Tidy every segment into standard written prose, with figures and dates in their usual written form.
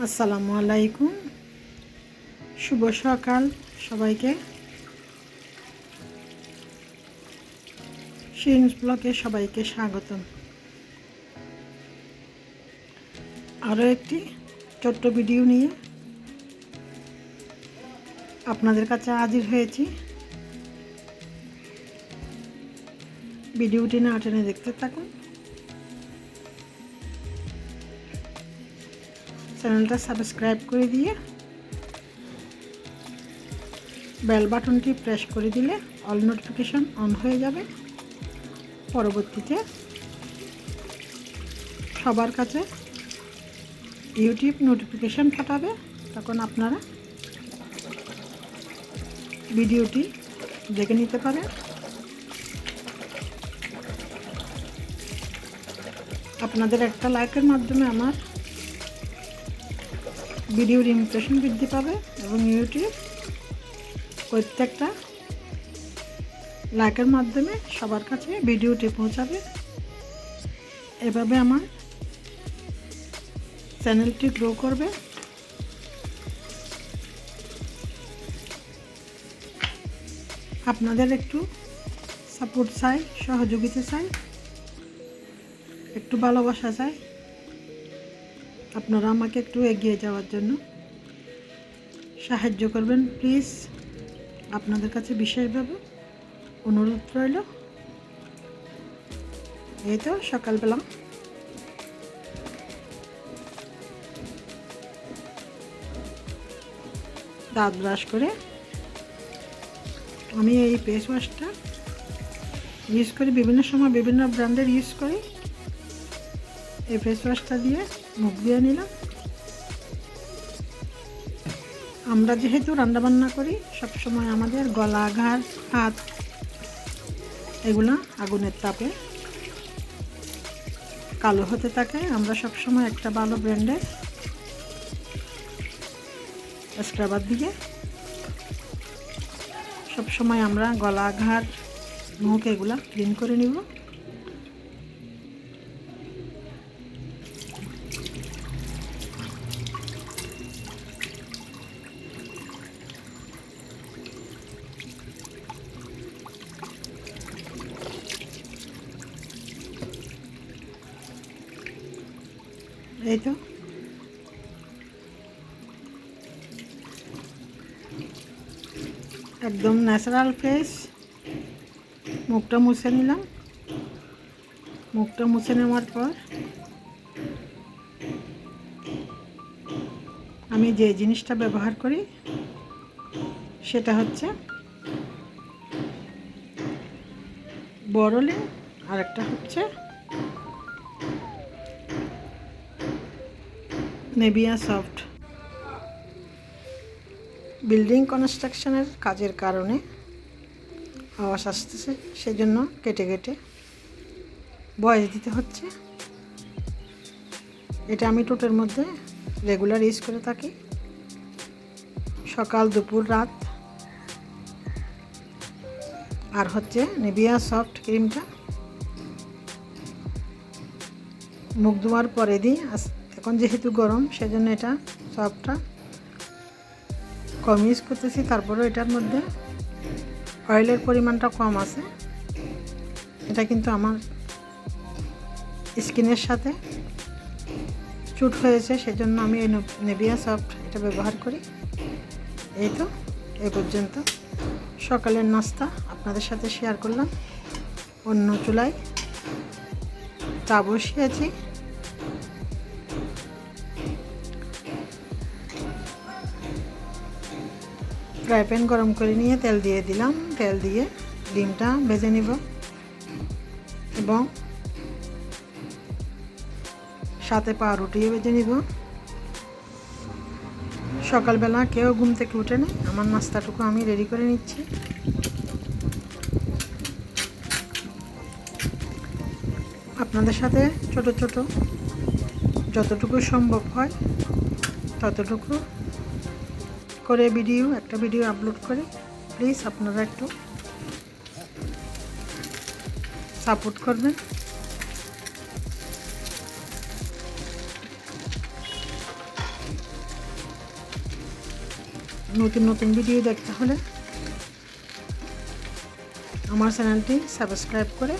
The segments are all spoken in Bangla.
আসসালামু আলাইকুম, শুভ সকাল সবাইকে। শিরিনস ব্লগে সবাইকে স্বাগতম। আরও একটি ছোট্ট ভিডিও নিয়ে আপনাদের কাছে হাজির হয়েছি। ভিডিওটি না টেনে দেখতে থাকুন। চ্যানেলটা সাবস্ক্রাইব করে দিয়ে বেল বাটনটি প্রেস করে দিলে অল নোটিফিকেশন অন হয়ে যাবে। পরবর্তীতে সবার কাছে ইউটিউব নোটিফিকেশন পাঠাবে, তখন আপনারা ভিডিওটি দেখে নিতে পারেন। আপনাদের একটা লাইকের মাধ্যমে আমার ভিডিওর ইমপ্রেশন বৃদ্ধি পাবে এবং ইউটিউব প্রত্যেকটা লাইকের মাধ্যমে সবার কাছে ভিডিওটি পৌঁছাবে। এভাবে আমার চ্যানেলটি গ্রো করবে। আপনাদের একটু সাপোর্ট চাই, সহযোগিতা চাই, একটু ভালোবাসা চাই। আপনারা আমাকে একটু এগিয়ে যাওয়ার জন্য সাহায্য করবেন প্লিজ। আপনাদের কাছে বিশেষভাবে অনুরোধ রইল। এই তো সকালবেলা দাঁত ব্রাশ করে আমি এই ফেস ওয়াশটা ইউজ করি, বিভিন্ন সময় বিভিন্ন ব্র্যান্ডের ইউজ করি। এই ফেস ওয়াশটা দিয়ে মুখ দিয়ে নিলাম। আমরা যেহেতু রান্নাবান্না করি, সবসময় আমাদের গলা, ঘাড়, হাত এগুলা আগুনের তাপে কালো হতে থাকে। আমরা সবসময় একটা ভালো ব্র্যান্ডের স্ক্রাবার দিয়ে সবসময় আমরা গলা, ঘাড়, মুখ এগুলা ক্লিন করে নিব। এই তো একদম ন্যাচারাল ফেস। মুখটা মুছে নিলাম। মুখটা মুছে নেওয়ার পর আমি যে জিনিসটা ব্যবহার করি সেটা হচ্ছে বোরোলিন, আর একটা হচ্ছে নেভিয়া সফট। বিল্ডিং কনস্ট্রাকশনের কাজের কারণে আওয়াজ আসতেছে, সেজন্য কেটে কেটে ভয়েস দিতে হচ্ছে। এটা আমি টোটের মধ্যে রেগুলার ইউজ করে থাকি, সকাল, দুপুর, রাত। আর হচ্ছে নেভিয়া সফট ক্রিমটা মুখ ধোয়ার পরে দিই। এখন যেহেতু গরম, সেজন্য এটা সফটটা কম ইউজ করতেছি। তারপরেও এটার মধ্যে অয়েলের পরিমাণটা কম আছে। এটা কিন্তু আমার স্কিনের সাথে স্যুট হয়েছে, সেজন্য আমি এই নেভিয়া সফট এটা ব্যবহার করি। এই তো এই পর্যন্ত সকালের নাস্তা আপনাদের সাথে শেয়ার করলাম। অন্য চুলায় চা বসিয়েছি। ফ্রাই প্যান গরম করে নিয়ে তেল দিয়ে দিলাম। তেল দিয়ে ডিমটা ভেজে নিব এবং সাথে পাউরুটিও ভেজে নিব। সকালবেলা কেউ ঘুম থেকে উঠে নেই, আমার নাস্তাটুকু আমি রেডি করে নিচ্ছি। আপনাদের সাথে ছোট ছোট যতটুকু সম্ভব হয় ততটুকু করে একটা ভিডিও আপলোড করি। প্লিজ আপনারা একটু সাপোর্ট করবেন। নতুন নতুন ভিডিও দেখতে হলে আমার চ্যানেলটি সাবস্ক্রাইব করে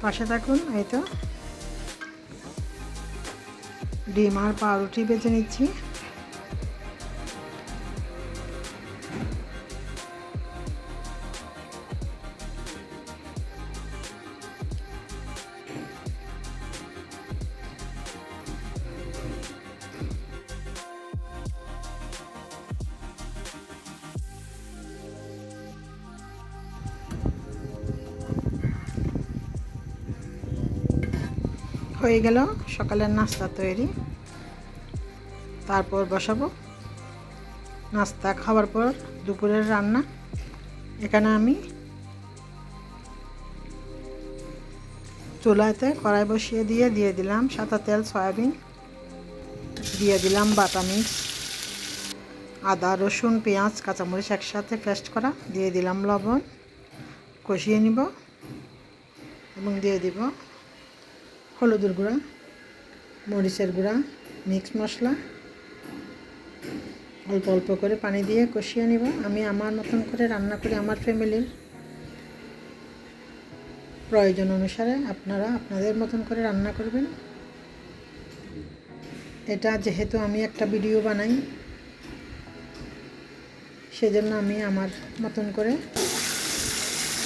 পাশে থাকুন। এই তো ডিম আর পাউরুটি বেজে নিচ্ছি। হয়ে গেল সকালের নাস্তা তৈরি। তারপর বসাবো নাস্তা খাওয়ার পর দুপুরের রান্না। এখানে আমি চুলাতে কড়াই বসিয়ে দিয়ে দিলাম সাদা তেল, সয়াবিন, দিয়ে দিলাম বাটা মিক্স, আদা, রসুন, পেঁয়াজ, কাঁচামরিচ একসাথে পেস্ট করা, দিয়ে দিলাম লবণ, কষিয়ে নিব এবং দিয়ে দিব হলুদের গুঁড়া, মরিচের গুঁড়া, মিক্স মশলা, অল্প অল্প করে পানি দিয়ে কষিয়ে নিব। আমি আমার মতন করে রান্না করি, আমার ফ্যামিলির প্রয়োজন অনুসারে আপনারা আপনাদের মতন করে রান্না করবেন। এটা যেহেতু আমি একটা ভিডিও বানাই, সেজন্য আমি আমার মতন করে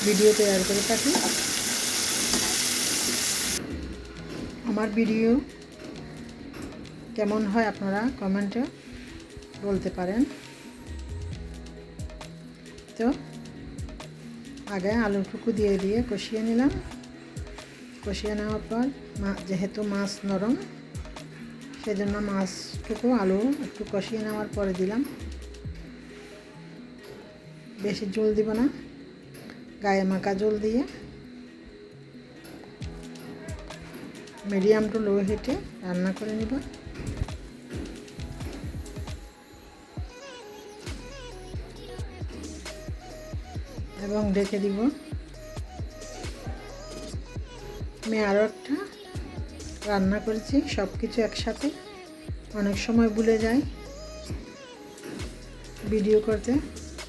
ভিডিও তৈরি করে থাকি। আমার ভিডিও কেমন হয় আপনারা কমেন্টে বলতে পারেন। তো আগে আলুটুকু দিয়ে কষিয়ে নিলাম। কষিয়ে নেওয়ার পর যেহেতু মাছ নরম, সেজন্য মাছটুকু আলু একটু কষিয়ে নেওয়ার পরে দিলাম। বেশি জল দিব না, গায়ে মাখা জল দিয়ে মিডিয়াম টু লো হিটে রান্না করে নিব। এবং ঢেকে দিব। আমি আরও একটা রান্না করেছি, সব কিছু একসাথে অনেক সময় ভুলে যাই ভিডিও করতে,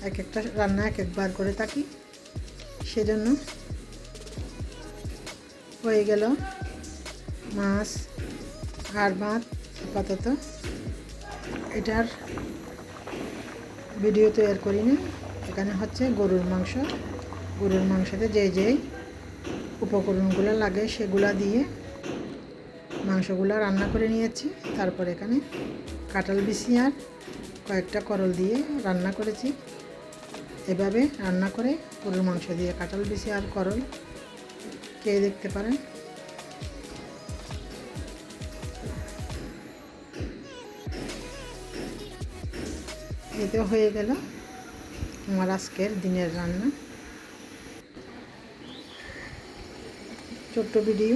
এক একটা রান্না এক একবার করে থাকি, সেজন্য। হয়ে গেল মাছ আর ভাত। আপাতত এটার ভিডিও তৈরি করি না। এখানে হচ্ছে গরুর মাংস। গরুর মাংসতে যে উপকরণগুলো লাগে সেগুলা দিয়ে মাংসগুলো রান্না করে নিয়েছি। তারপর এখানে কাঁঠাল বিচি আর কয়েকটা করল দিয়ে রান্না করেছি। এভাবে রান্না করে গরুর মাংস দিয়ে কাঁঠাল বিচি আর করল খেয়ে দেখতে পারেন। এতে হয়ে গেল আমার আজকের দিনের রান্না। ছোট্ট ভিডিও,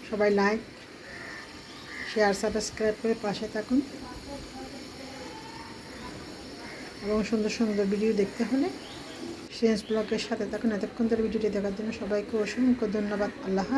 সবাই লাইক, শেয়ার, সাবস্ক্রাইব করে পাশে থাকুন। এবং সুন্দর সুন্দর ভিডিও দেখতে হলে সেন্স ব্লগের সাথে থাকুন। এতক্ষণ ধরে ভিডিওটি দেখার জন্য সবাইকে অসংখ্য ধন্যবাদ। আল্লাহ।